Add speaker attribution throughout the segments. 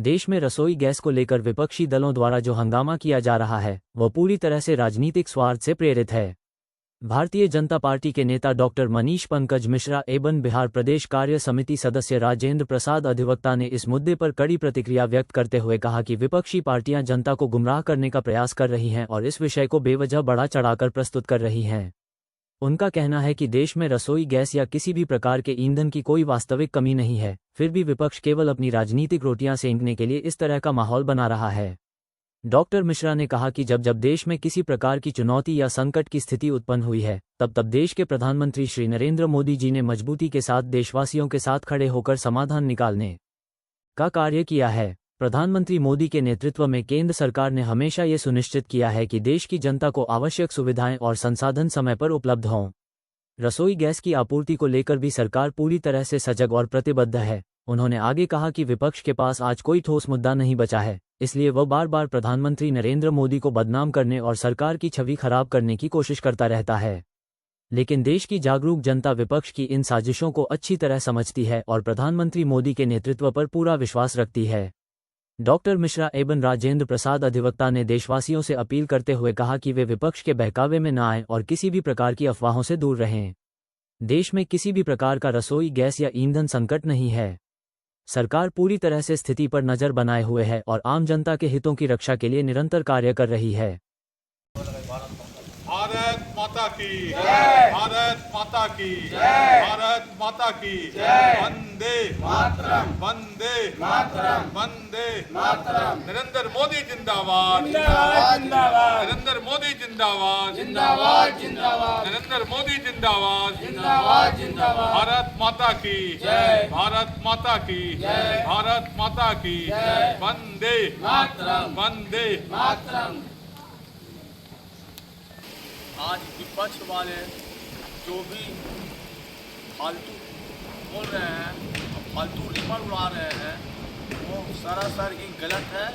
Speaker 1: देश में रसोई गैस को लेकर विपक्षी दलों द्वारा जो हंगामा किया जा रहा है वह पूरी तरह से राजनीतिक स्वार्थ से प्रेरित है। भारतीय जनता पार्टी के नेता डॉक्टर मनीष पंकज मिश्रा एवं बिहार प्रदेश कार्य समिति सदस्य राजेंद्र प्रसाद अधिवक्ता ने इस मुद्दे पर कड़ी प्रतिक्रिया व्यक्त करते हुए कहा कि विपक्षी पार्टियां जनता को गुमराह करने का प्रयास कर रही हैं और इस विषय को बेवजह बढ़ा चढ़ाकर प्रस्तुत कर रही हैं। उनका कहना है कि देश में रसोई गैस या किसी भी प्रकार के ईंधन की कोई वास्तविक कमी नहीं है, फिर भी विपक्ष केवल अपनी राजनीतिक रोटियां सेंकने के लिए इस तरह का माहौल बना रहा है। डॉक्टर मिश्रा ने कहा कि जब देश में किसी प्रकार की चुनौती या संकट की स्थिति उत्पन्न हुई है तब देश के प्रधानमंत्री श्री नरेंद्र मोदी जी ने मजबूती के साथ देशवासियों के साथ खड़े होकर समाधान निकालने का कार्य किया है। प्रधानमंत्री मोदी के नेतृत्व में केंद्र सरकार ने हमेशा ये सुनिश्चित किया है कि देश की जनता को आवश्यक सुविधाएं और संसाधन समय पर उपलब्ध हों। रसोई गैस की आपूर्ति को लेकर भी सरकार पूरी तरह से सजग और प्रतिबद्ध है। उन्होंने आगे कहा कि विपक्ष के पास आज कोई ठोस मुद्दा नहीं बचा है, इसलिए वह बार बार प्रधानमंत्री नरेंद्र मोदी को बदनाम करने और सरकार की छवि खराब करने की कोशिश करता रहता है। लेकिन देश की जागरूक जनता विपक्ष की इन साजिशों को अच्छी तरह समझती है और प्रधानमंत्री मोदी के नेतृत्व पर पूरा विश्वास रखती है। डॉक्टर मिश्रा एवं राजेंद्र प्रसाद अधिवक्ता ने देशवासियों से अपील करते हुए कहा कि वे विपक्ष के बहकावे में न आएं और किसी भी प्रकार की अफवाहों से दूर रहें। देश में किसी भी प्रकार का रसोई गैस या ईंधन संकट नहीं है। सरकार पूरी तरह से स्थिति पर नजर बनाए हुए है और आम जनता के हितों की रक्षा के लिए निरंतर कार्य कर रही है।
Speaker 2: भारत माता की जय, भारत माता की जय, भारत माता की जय, वंदे मातरम, वंदे मातरम, वंदे मातरम। नरेंद्र मोदी जिंदाबाद, जिंदाबाद, जिंदाबाद। नरेंद्र मोदी जिंदाबाद, जिंदाबाद, जिंदाबाद। नरेंद्र मोदी जिंदाबाद, जिंदाबाद, जिंदाबाद। भारत माता की जय, भारत माता की जय, भारत माता की जय, वंदे मातरम, वंदे मातरम।
Speaker 3: आज विपक्ष वाले जो भी फालतू बोल रहे हैं, फालतू रिमर उड़ा रहे हैं, वो सरासर ही गलत है।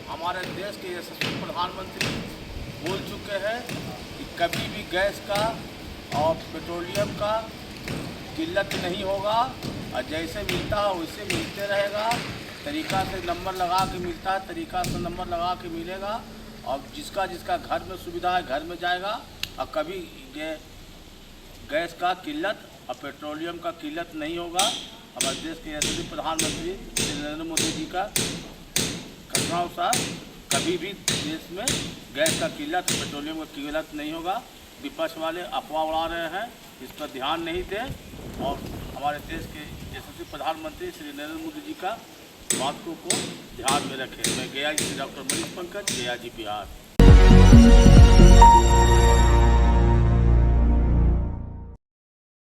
Speaker 3: हमारे देश के यशस्वी प्रधानमंत्री बोल चुके हैं कि कभी भी गैस का और पेट्रोलियम का किल्लत नहीं होगा और जैसे मिलता है वैसे मिलते रहेगा। तरीका से नंबर लगा के मिलता है, तरीका से नंबर लगा के मिलेगा और जिसका जिसका घर में सुविधा है घर में जाएगा और कभी गैस का किल्लत और पेट्रोलियम का किल्लत नहीं होगा। हमारे देश के यशस्वी प्रधानमंत्री श्री नरेंद्र मोदी जी का घटनानुसार कभी भी देश में गैस का किल्लत पेट्रोलियम का किल्लत नहीं होगा। विपक्ष वाले अफवाह उड़ा रहे हैं, इस पर ध्यान नहीं दें और हमारे देश के यशस्वी प्रधानमंत्री श्री नरेंद्र मोदी जी का बातों को ध्यान में रखें। मैं गया जी से डॉक्टर मनीष पंकज, गया जी बिहार।